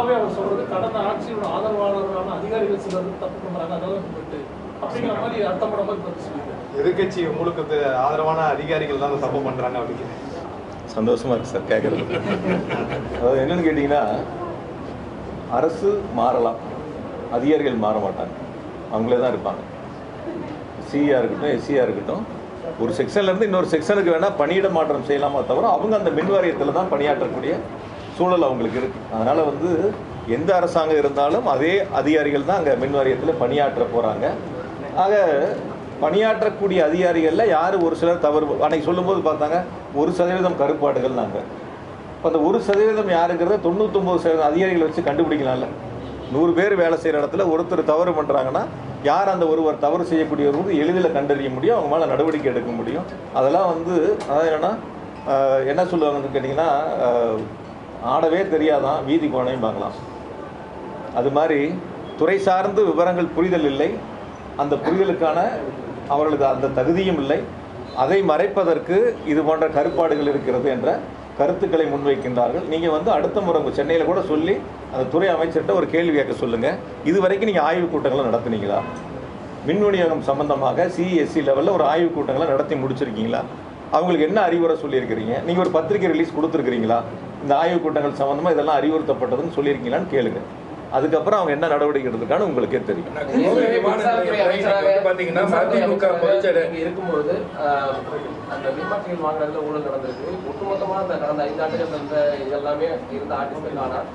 சுருக்கமாவே அவர் சொல்றது கடந்த ஆட்சியோட ஆதரவாளர்களான அதிகாரிகள் சிலர் தப்பு பண்றாங்க, அதாவது அப்படிங்கிற மாதிரி அர்த்தப்பட மாதிரி பற்றி சொல்லியிருக்காரு. எதிர்கட்சி உங்களுக்கு ஆதரவான அதிகாரிகள் தான் தப்பு பண்றாங்க அப்படின்னு சந்தோஷமா இருக்கு சார் கேட்கறது. அதாவது என்னன்னு கேட்டீங்கன்னா, அரசு மாறலாம், அதிகாரிகள் மாற மாட்டாங்க, அவங்களே தான் இருப்பாங்க. சிஆ இருக்கட்டும், எஸ்சியா இருக்கட்டும், ஒரு செக்ஷன்லேருந்து இன்னொரு செக்ஷனுக்கு வேணால் பணியிட மாற்றம் செய்யலாமா தவிர அவங்க அந்த மின் வாரியத்தில் தான் பணியாற்றக்கூடிய சூழல் அவங்களுக்கு இருக்குது. அதனால் வந்து எந்த அரசாங்கம் இருந்தாலும் அதே அதிகாரிகள் தான் அங்கே மின் வாரியத்தில் பணியாற்ற போகிறாங்க. ஆக பணியாற்றக்கூடிய அதிகாரிகளில் யார் ஒரு சிலர் தவறு அன்றைக்கி சொல்லும்போது பார்த்தாங்க 1% கருப்பாடுகள் நாங்கள். இப்போ அந்த 1% யாருங்கிறத 99% அதிகாரிகளை வச்சு கண்டுபிடிக்கலாம்ல. 100 பேர் வேலை செய்கிற இடத்துல ஒருத்தர் தவறு பண்ணுறாங்கன்னா யார் அந்த ஒருவர் தவறு செய்யக்கூடியவர் எளிதில் கண்டறிய முடியும், அவங்க மேலே நடவடிக்கை எடுக்க முடியும். அதெல்லாம் வந்து அதாவது என்னென்னா என்ன சொல்லுவாங்கன்னு கேட்டிங்கன்னா, ஆடவே தெரியாதான் வீதி கோணையும் பார்க்கலாம். அது மாதிரி துறை சார்ந்து விவரங்கள் புரிதல் இல்லை, அந்த புரிதலுக்கான அவர்களுக்கு அந்த தகுதியும் இல்லை, அதை மறைப்பதற்கு இது போன்ற கருப்பாடுகள் இருக்கிறது என்ற கருத்துக்களை முன்வைக்கின்றார்கள். நீங்கள் வந்து அடுத்த முறை சென்னையில் கூட சொல்லி அந்த துறை அமைச்சர்கிட்ட ஒரு கேள்வி கேட்க சொல்லுங்கள். இது வரைக்கும் நீங்கள் ஆய்வுக் கூட்டங்களை நடத்துனீங்களா? மின் விநியோகம் சம்பந்தமாக சிஎஸ்சி லெவலில் ஒரு ஆய்வுக் கூட்டங்களை நடத்தி முடிச்சிருக்கீங்களா? அவங்களுக்கு என்ன அறிவுரை சொல்லியிருக்கிறீங்க? நீங்கள் ஒரு பத்திரிகை ரிலீஸ் கொடுத்துருக்கிறீங்களா? இந்த ஆய்வுக் கூட்டங்கள் சம்மந்தமாக இதெல்லாம் அறிவுறுத்தப்பட்டதுன்னு சொல்லியிருக்கீங்களான்னு கேளுங்க. அதுக்கப்புறம் அவங்க என்ன நடவடிக்கை எடுத்துக்கான்னு உங்களுக்கே தெரியும். இருக்கும்போது அந்த மின்மாற்றிகள் வாங்கினதுல ஊழல் நடந்திருக்கு. ஒட்டுமொத்தமாக அந்த கடந்த 5 ஆண்டுகள் இருந்த இதெல்லாமே இருந்த ஆட்சிகள், ஆனால்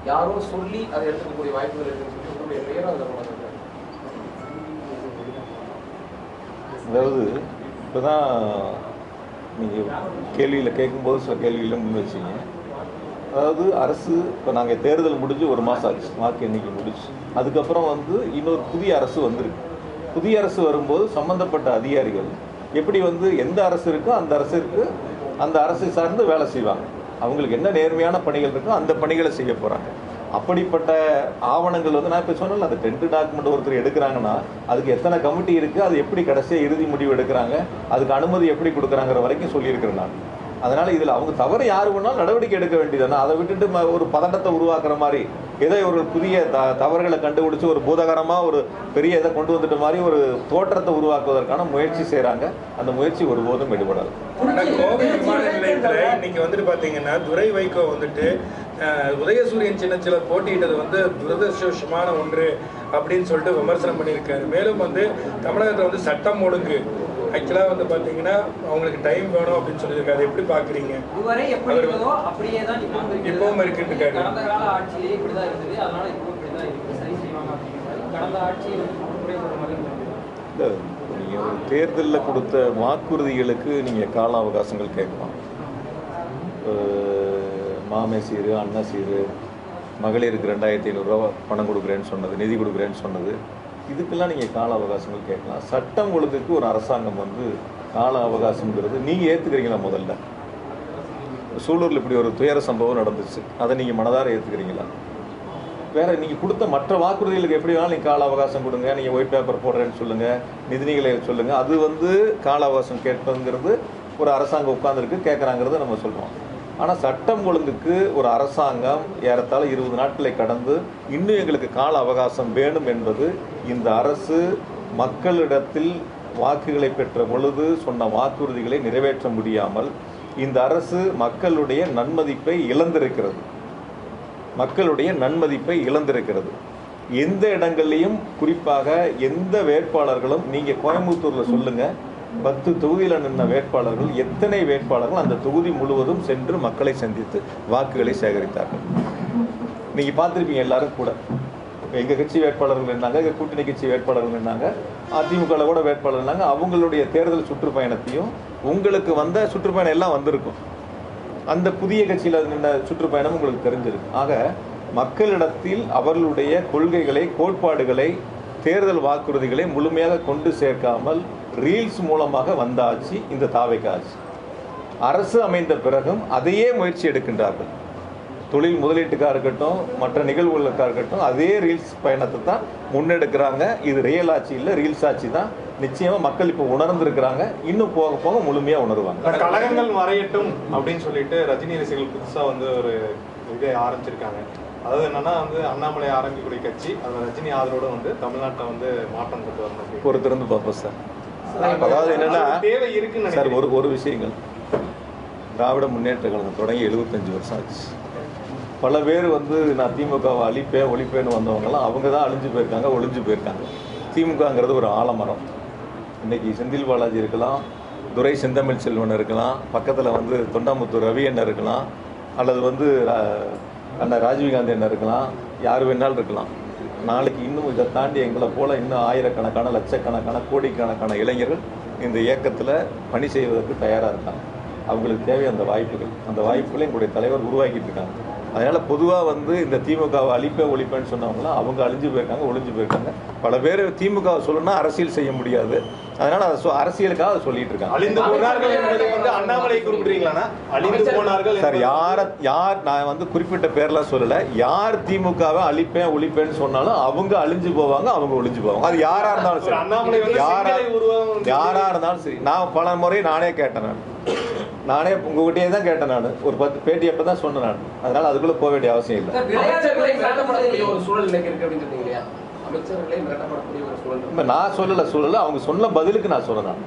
யாரும் சொல்லி அதை எடுத்துக்கக்கூடிய வாய்ப்புகள் இருக்குன்னு சொல்லி பெயரும் அதில். அதாவது இப்போதான் நீங்கள் கேள்வியில் கேட்கும்போது சில கேள்வியில் முன் வச்சிங்க. அதாவது அரசு இப்போ நாங்கள் தேர்தல் முடிஞ்சு 1 மாதம் ஆச்சு, வாக்கு எண்ணிக்கை முடிச்சு. அதுக்கப்புறம் வந்து இன்னொரு புதிய அரசு வந்திருக்கு. புதிய அரசு வரும்போது சம்மந்தப்பட்ட அதிகாரிகள் எப்படி வந்து எந்த அரசு இருக்கோ அந்த அரசை சார்ந்து வேலை செய்வாங்க. அவங்களுக்கு என்ன நேர்மையான பணிகள் இருக்கோ அந்த பணிகளை செய்ய போகிறாங்க. அப்படிப்பட்ட ஆவணங்கள் வந்து நான் இப்போ சொன்னல, அந்த டென்ட் டாக்குமெண்ட் ஒருத்தர் எடுக்கிறாங்கன்னா அதுக்கு எத்தனை கமிட்டி இருக்குது, அது எப்படி கடைசியாக இறுதி முடிவு எடுக்கிறாங்க, அதுக்கு அனுமதி எப்படி கொடுக்குறாங்கிற வரைக்கும் சொல்லியிருக்கிறேன் நான். அதனால் இதில் அவங்க தவறு யார் வேணாலும் நடவடிக்கை எடுக்க வேண்டியதுன்னா, அதை விட்டுட்டு ஒரு பதட்டத்தை உருவாக்குற மாதிரி ஏதோ ஒரு புதிய தவறுகளை கண்டுபிடிச்சி ஒரு பூதகரமாக ஒரு பெரிய இதை கொண்டு வந்துட்ட மாதிரி ஒரு தோற்றத்தை உருவாக்குவதற்கான முயற்சி செய்கிறாங்க. அந்த முயற்சி ஒருபோதும் எடுபடாது. கோவை விமான நிலையத்தில் இன்னைக்கு வந்துட்டு பார்த்தீங்கன்னா துரை வைகோ வந்துட்டு உதயசூரியன் சின்னச்சிலர் போட்டியிட்டது வந்து துரதிருஷ்டமான ஒன்று அப்படின்னு சொல்லிட்டு விமர்சனம் பண்ணியிருக்காரு. மேலும் வந்து தமிழகத்தில் வந்து சட்டம் ஒழுங்கு ஆக்சுவலாக வந்து பார்த்தீங்கன்னா அவங்களுக்கு டைம் வேணும் அப்படின்னு சொல்லியிருக்காரு. எப்படி பார்க்குறீங்க? இதுவரை எப்படி இருந்ததோ அப்படியே தான் இப்பவும் இருக்குன்னு கடந்த கால ஆட்சியிலே இப்படி தான் இருந்தது, அதனால இப்போ இப்படி தான் இருக்குது, சரி செய்வாங்க அப்படிங்கிறது கடந்த ஆட்சியை சொல்கிற மாதிரி இல்லை. நீங்கள் ஒரு தேர்தலில் கொடுத்த வாக்குறுதிகளுக்கு நீங்கள் கால அவகாசங்கள் கேட்கலாம். மாமே சீரு, அண்ணா சீரு, மகளிருக்கு 2500 பணம் கொடுக்குறேன்னு சொன்னது, நிதி கொடுக்குறேன்னு சொன்னது, இதுக்கெல்லாம் நீங்கள் கால அவகாசங்கள் கேட்கலாம். சட்டம் ஒழுங்குக்கு ஒரு அரசாங்கம் வந்து கால அவகாசங்கிறது நீங்கள் ஏற்றுக்கிறீங்களா? முதல்ல சூலூரில் இப்படி ஒரு துயர சம்பவம் நடந்துச்சு, அதை நீங்கள் மனதார ஏற்றுக்கிறீங்களா? வேறு நீங்கள் கொடுத்த மற்ற வாக்குறுதிகளுக்கு எப்படி வேணாலும் நீங்கள் கால அவகாசம் கொடுங்க, நீங்கள் ஒயிட் பேப்பர் போடுறேன்னு சொல்லுங்கள், நிதிநிலை சொல்லுங்கள், அது வந்து கால அவகாசம் கேட்பதுங்கிறது ஒரு அரசாங்கம் உட்கார்ந்துருக்கு கேட்குறாங்கிறத நம்ம சொல்கிறோம். ஆனால் சட்டம் ஒழுங்குக்கு ஒரு அரசாங்கம் ஏறத்தாழ 20 நாட்களை கடந்து இன்னும் எங்களுக்கு கால அவகாசம் வேணும் என்பது இந்த அரசு மக்களிடத்தில் வாக்குகளை பெற்ற பொழுது சொன்ன வாக்குறுதிகளை நிறைவேற்ற முடியாமல் இந்த அரசு மக்களுடைய நன்மதிப்பை இழந்திருக்கிறது. எந்த இடங்கள்லையும் குறிப்பாக எந்த வேட்பாளர்களும் நீங்கள் கோயம்புத்தூரில் சொல்லுங்கள், 10 தொகுதியில் நின்ற வேட்பாளர்கள் எத்தனை வேட்பாளர்கள் அந்த தொகுதி முழுவதும் சென்று மக்களை சந்தித்து வாக்குகளை சேகரித்தார்கள்? நீங்கள் பார்த்துருப்பீங்க எல்லாரும் கூட. எங்கள் கட்சி வேட்பாளர்கள் இருந்தாங்க, எங்கள் கூட்டணி கட்சி வேட்பாளர்கள் இருந்தாங்க, அதிமுகவில் கூட வேட்பாளர் இருந்தாங்க. அவங்களுடைய தேர்தல் சுற்றுப்பயணத்தையும் உங்களுக்கு வந்த சுற்றுப்பயணம் எல்லாம் வந்திருக்கும். அந்த புதிய கட்சியில் நின்ற சுற்றுப்பயணம் உங்களுக்கு தெரிஞ்சிருக்கு. ஆக மக்களிடத்தில் அவர்களுடைய கொள்கைகளை, கோட்பாடுகளை, தேர்தல் வாக்குறுதிகளை முழுமையாக கொண்டு சேர்க்காமல் ரீல்ஸ் மூலமாக வந்த ஆட்சி இந்த தாவேகா ஆட்சி. அரசு அமைந்த பிறகும் அதையே முயற்சி எடுக்கின்றார்கள். தொழில் முதலீட்டுக்காக இருக்கட்டும், மற்ற நிகழ்வுகளுக்காக இருக்கட்டும், அதே ரீல்ஸ் பயணத்தை தான் முன்னெடுக்கிறாங்க. இது ரியல் ஆட்சி இல்லை, ரீல்ஸ் ஆட்சி தான். நிச்சயமாக மக்கள் இப்போ உணர்ந்துருக்கிறாங்க, இன்னும் போக போக முழுமையாக உணர்வாங்க. கழகங்கள் மறையட்டும் அப்படின்னு சொல்லிட்டு ரஜினி ரசிகர்கள் புதுசாக வந்து ஒரு இதை ஆரம்பிச்சிருக்காங்க. அதாவது என்னன்னா வந்து அண்ணாமலை ஆரம்பிக்கக்கூடிய கட்சி அது ரஜினி ஆதரவோட வந்து தமிழ்நாட்டை வந்து மாற்றம் கொண்டு வரணும். பொறுத்திருந்து பார்ப்போம் சார். அதாவது என்னன்னா தேவை இருக்குன்னு சார், ஒரு விஷயங்கள், திராவிட முன்னேற்ற கழகம் தொடங்கி 75 வருஷம் ஆச்சு. பல பேர் வந்து நான் திமுகவை அழிப்பேன் ஒழிப்பேன்னு வந்தவங்கலாம் அவங்க தான் அழிஞ்சு போயிருக்காங்க, ஒழிஞ்சு போயிருக்காங்க. திமுகங்கிறது ஒரு ஆலமரம். இன்னைக்கு செந்தில் பாலாஜி இருக்கலாம், துரை செந்தமிழ் செல்வன் இருக்கலாம், பக்கத்தில் வந்து தொண்டாமுத்தூர் ரவி அண்ணன் இருக்கலாம், அல்லது வந்து அண்ணன் ராஜீவ்காந்தி அண்ணன் இருக்கலாம், யார் வேணாலும் இருக்கலாம். நாளைக்கு இன்னும் இதை தாண்டி எங்களை போல் இன்னும் ஆயிரக்கணக்கான லட்சக்கணக்கான கோடிக்கணக்கான இளைஞர்கள் இந்த இயக்கத்தில் பணி செய்வதற்கு தயாராக இருக்காங்க. அவங்களுக்கு தேவை அந்த வாய்ப்புகள். அந்த வாய்ப்புகளை எங்களுடைய தலைவர் உருவாக்கிட்டு இருக்காங்க. அதனால் பொதுவாக வந்து இந்த திமுகவை அழிப்பேன் ஒழிப்பேன்னு சொன்னவங்களாம் அவங்க அழிஞ்சு போயிருக்காங்க, ஒழிஞ்சு போயிருக்காங்க. பல பேர் திமுகவை சொல்லணும்னா அரசியல் செய்ய முடியாது, அதனால் அதை அரசியலுக்காக அதை சொல்லிட்டு இருக்காங்க. அழிந்து போனார்கள் என்பதை வந்து அண்ணாமலை குறிப்பிடுறீங்களா? அழிந்து போனார்கள் சார், யார் நான் வந்து குறிப்பிட்ட பேர்லாம் சொல்லலை. யார் திமுகவை அழிப்பேன் ஒழிப்பேன்னு சொன்னாலும் அவங்க அழிஞ்சு போவாங்க, அவங்க ஒழிஞ்சு போவாங்க. அது யாராக இருந்தாலும் சரி, அண்ணாமலை யாராக இருந்தாலும் சரி. நான் பல முறை நானே கேட்டேன், நானே உங்ககிட்டயே தான் கேட்டேன். நான் ஒரு 10 பேட்டி அப்போ தான் சொன்னேன் நான். அதனால அதுக்குள்ள போக வேண்டிய அவசியம் இல்லை. நான் சொல்லலை, அவங்க சொன்ன பதிலுக்கு நான் சொன்னேன்.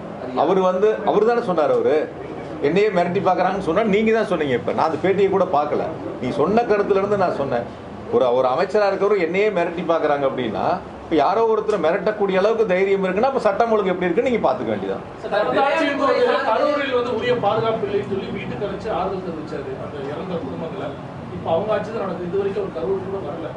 அவர் தானே சொன்னார். அவரு என்னையே மிரட்டி பார்க்குறாங்கன்னு சொன்னால் நீங்கள் தான் சொன்னீங்க. இப்போ நான் அந்த பேட்டியை கூட பார்க்கல. நீ சொன்ன கருத்துலேருந்து நான் சொன்னேன். ஒரு அமைச்சராக இருக்கிறவர் என்னையே மிரட்டி பார்க்குறாங்க அப்படின்னா, இப்போ யாரோ ஒருத்தர் மிரட்டக்கூடிய அளவுக்கு தைரியம் இருக்குன்னா அப்போ சட்டம் ஒழுங்கு எப்படி இருக்குன்னு நீங்கள் பார்த்துக்க வேண்டியதான். கரூரில் வந்து உரிய பாதுகாப்பு இல்லைன்னு சொல்லி வீட்டுக்கு அழைச்சு ஆறுதல் தெரிவிச்சாரு அந்த இறந்த குடும்பங்களை. இப்போ அவங்க ஆட்சி தான் நடக்குது. இது வரைக்கும் ஒரு கரூர் கூட வரல.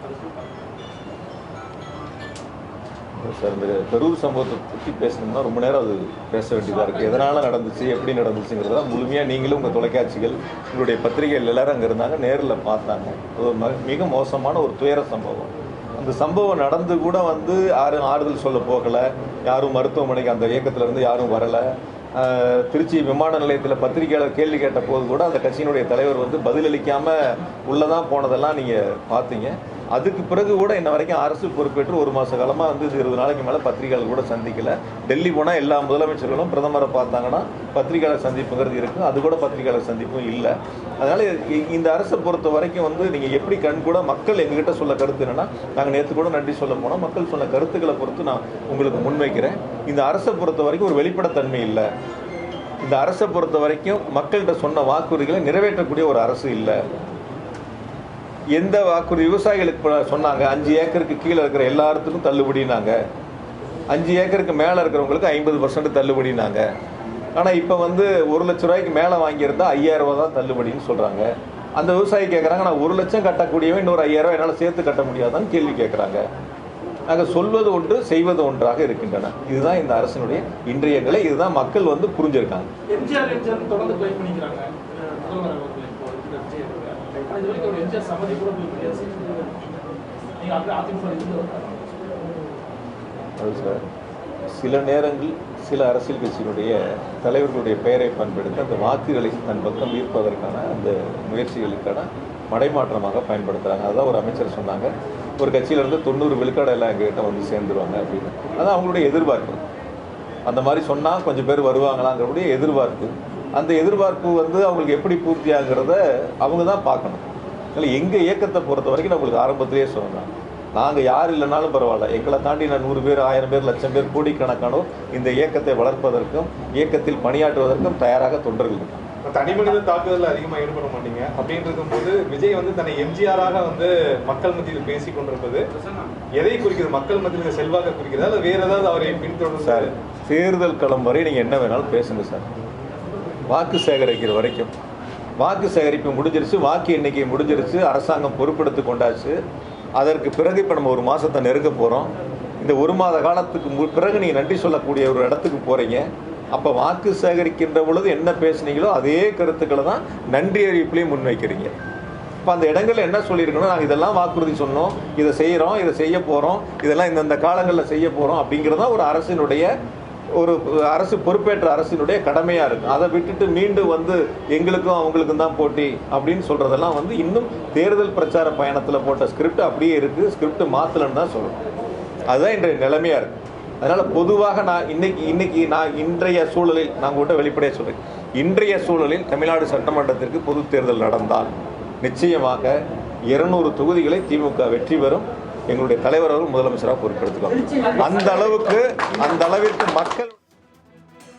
சார், இந்த கரூர் சம்பவத்தை பற்றி பேசணும்னா ரொம்ப நேரம் அது பேச வேண்டியதாக இருக்குது. எதனால் நடந்துச்சு, எப்படி நடந்துச்சுங்கிறதெல்லாம் முழுமையாக நீங்களும் உங்கள் தொலைக்காட்சிகள், உங்களுடைய பத்திரிகைகள் எல்லாரும் அங்கே இருந்தாங்க, நேரில் பார்த்தாங்க. ஒரு மிக மோசமான ஒரு துயர சம்பவம். அந்த சம்பவம் நடந்து கூட வந்து யாரும் ஆறுதல் சொல்ல போகலை, யாரும் மருத்துவமனைக்கு அந்த இயக்கத்திலேருந்து யாரும் வரலை. திருச்சி விமான நிலையத்தில் பத்திரிகையாளர் கேள்வி கேட்ட போது கூட அந்த கட்சியினுடைய தலைவர் வந்து பதிலளிக்காமல் உள்ளதான் போனதெல்லாம் நீங்கள் பார்த்தீங்க. அதுக்கு பிறகு கூட இன்ன வரைக்கும் அரசு பொறுப்பேற்று 1 மாத காலமாக வந்து 20 நாளைக்கு மேலே பத்திரிகையாளர் கூட சந்திக்கலை. டெல்லி போனால் எல்லா முதலமைச்சர்களும் பிரதமரை பார்த்தாங்கன்னா பத்திரிகையாளர் சந்திப்புங்கிறது இருக்குது, அது கூட பத்திரிகையாளர் சந்திப்பும் இல்லை. அதனால் இந்த அரசை பொறுத்த வரைக்கும் வந்து நீங்கள் எப்படி கண் கூட மக்கள் எங்ககிட்ட சொல்ல கருத்து என்னென்னா, நாங்கள் நேற்று கூட நன்றி சொல்ல போனோம், மக்கள் சொன்ன கருத்துக்களை பொறுத்து நான் உங்களுக்கு முன்வைக்கிறேன். இந்த அரசை பொறுத்த வரைக்கும் ஒரு வெளிப்படைத்தன்மை இல்லை. இந்த அரசை பொறுத்த வரைக்கும் மக்கள்கிட்ட சொன்ன வாக்குறுதிகளை நிறைவேற்றக்கூடிய ஒரு அரசு இல்லை. எந்த வாக்குறுதி விவசாயிகளுக்கு சொன்னாங்க, 5 ஏக்கருக்கு கீழே இருக்கிற எல்லாத்துக்கும் தள்ளுபடினாங்க, 5 ஏக்கருக்கு மேலே இருக்கிறவங்களுக்கு 50% தள்ளுபடினாங்க. ஆனால் இப்போ வந்து 1 லட்ச ரூபாய்க்கு மேலே வாங்கியிருந்தா 5000 ரூபா தான் தள்ளுபடின்னு சொல்கிறாங்க. அந்த விவசாயி கேட்குறாங்க, நான் 1 லட்சம் கட்டக்கூடியவன் இன்னொரு 5000 ரூபா என்னால் சேர்த்து கட்ட முடியாதான்னு கேள்வி கேட்குறாங்க. நாங்கள் சொல்வது ஒன்று, செய்வது ஒன்றாக இருக்கின்றன. இதுதான் இந்த அரசினுடைய இன்றைய நிலை. இதுதான் மக்கள் வந்து புரிஞ்சிருக்காங்க. எம்ஜிஆர் தொடர்ந்து கிளைம் பண்ணிக்கிறாங்க. அது சார், சில நேரங்கள் சில அரசியல் கட்சியினுடைய தலைவர்களுடைய பெயரை பயன்படுத்தி அந்த வாக்குகளை தன் பக்கம் ஈர்ப்பதற்கான அந்த முயற்சிகளுக்கான மடைமாற்றமாக பயன்படுத்துகிறாங்க. அதுதான் ஒரு அமைச்சர் சொன்னாங்க, ஒரு கட்சியிலேருந்து 90 விழுக்காடு எல்லாம் எங்ககிட்ட வந்து சேர்ந்துருவாங்க அப்படின்னு. அதான் அவங்களுடைய எதிர்பார்ப்பு. அந்த மாதிரி சொன்னால் கொஞ்சம் பேர் வருவாங்களாங்கிறக்கூடிய எதிர்பார்ப்பு. அந்த எதிர்பார்ப்பு வந்து அவங்களுக்கு எப்படி பூர்த்தி ஆகுறத அவங்க தான் பார்க்கணும். இல்லை, எங்கள் இயக்கத்தை பொறுத்த வரைக்கும் நான் உங்களுக்கு ஆரம்பத்திலேயே சொன்னேன், நாங்கள் யார் இல்லைனாலும் பரவாயில்ல, எங்களை தாண்டி நான் 100 பேர் 1000 பேர் 1,00,000 பேர் கோடிக்கணக்கானோர் இந்த இயக்கத்தை வளர்ப்பதற்கும் இயக்கத்தில் பணியாற்றுவதற்கும் தயாராக தொண்டர்கள் இருக்காங்க. தனிமனித தாக்குதல் அதிகமாக ஈடுபட மாட்டீங்க அப்படின்னு இருக்கும்போது விஜய் வந்து தன்னை எம்ஜிஆராக வந்து மக்கள் மத்தியில் பேசி கொண்டிருப்பது எதை குறிக்கிறது? மக்கள் மத்தியில் செல்வாக்க குறிக்கிறதா இல்லை வேற ஏதாவது அவரை பின்தொடர்ந்து? சார், தேர்தல் களம் வரை நீங்கள் என்ன வேணாலும் பேசுங்க சார். வாக்கு சேகரிக்கிற வரைக்கும் வாக்கு சேகரிப்பு முடிஞ்சிருச்சு, வாக்கு எண்ணிக்கை முடிஞ்சிருச்சு, அரசாங்கம் பொறுப்பெடுத்து கொண்டாச்சு. அதற்கு பிறகு இப்போ நம்ம 1 மாதத்தை நெருங்க போகிறோம். இந்த 1 மாத காலத்துக்கு பிறகு நீங்கள் நன்றி சொல்லக்கூடிய ஒரு இடத்துக்கு போகிறீங்க. அப்போ வாக்கு சேகரிக்கின்ற பொழுது என்ன பேசுனீங்களோ அதே கருத்துக்களை தான் நன்றி அறிவிப்புலையும் முன்வைக்கிறீங்க. இப்போ அந்த இடங்களில் என்ன சொல்லியிருக்கணும், நாங்கள் இதெல்லாம் வாக்குறுதி சொன்னோம், இதை செய்கிறோம், இதை செய்ய போகிறோம், இதெல்லாம் இந்தந்த காலங்களில் செய்ய போகிறோம் அப்படிங்கிறதான் ஒரு அரசினுடைய அரசு பொறுப்பேற்ற அரசினுடைய கடமையாக இருக்குது. அதை விட்டுட்டு மீண்டும் வந்து எங்களுக்கும் அவங்களுக்கும் தான் போட்டி அப்படின்னு சொல்கிறதெல்லாம் வந்து இன்னும் தேர்தல் பிரச்சார பயணத்தில் போட்ட ஸ்கிரிப்ட் அப்படியே இருக்குது, ஸ்கிரிப்ட் மாற்றலன்னு தான் சொல்லணும். அதுதான் இன்றைய நிலைமையாக இருக்குது. அதனால் பொதுவாக நான் இன்றைய சூழலில் நான் உங்கள்கிட்ட வெளிப்படையாக சொல்கிறேன், இன்றைய சூழலில் தமிழ்நாடு சட்டமன்றத்திற்கு பொது தேர்தல் நடந்தால் நிச்சயமாக 200 தொகுதிகளை திமுக வெற்றி பெறும். எங்களுடைய தலைவர் அவர்கள் முதலமைச்சராக பொறுப்பெடுத்துக்கலாம். அந்த அளவிற்கு மக்கள்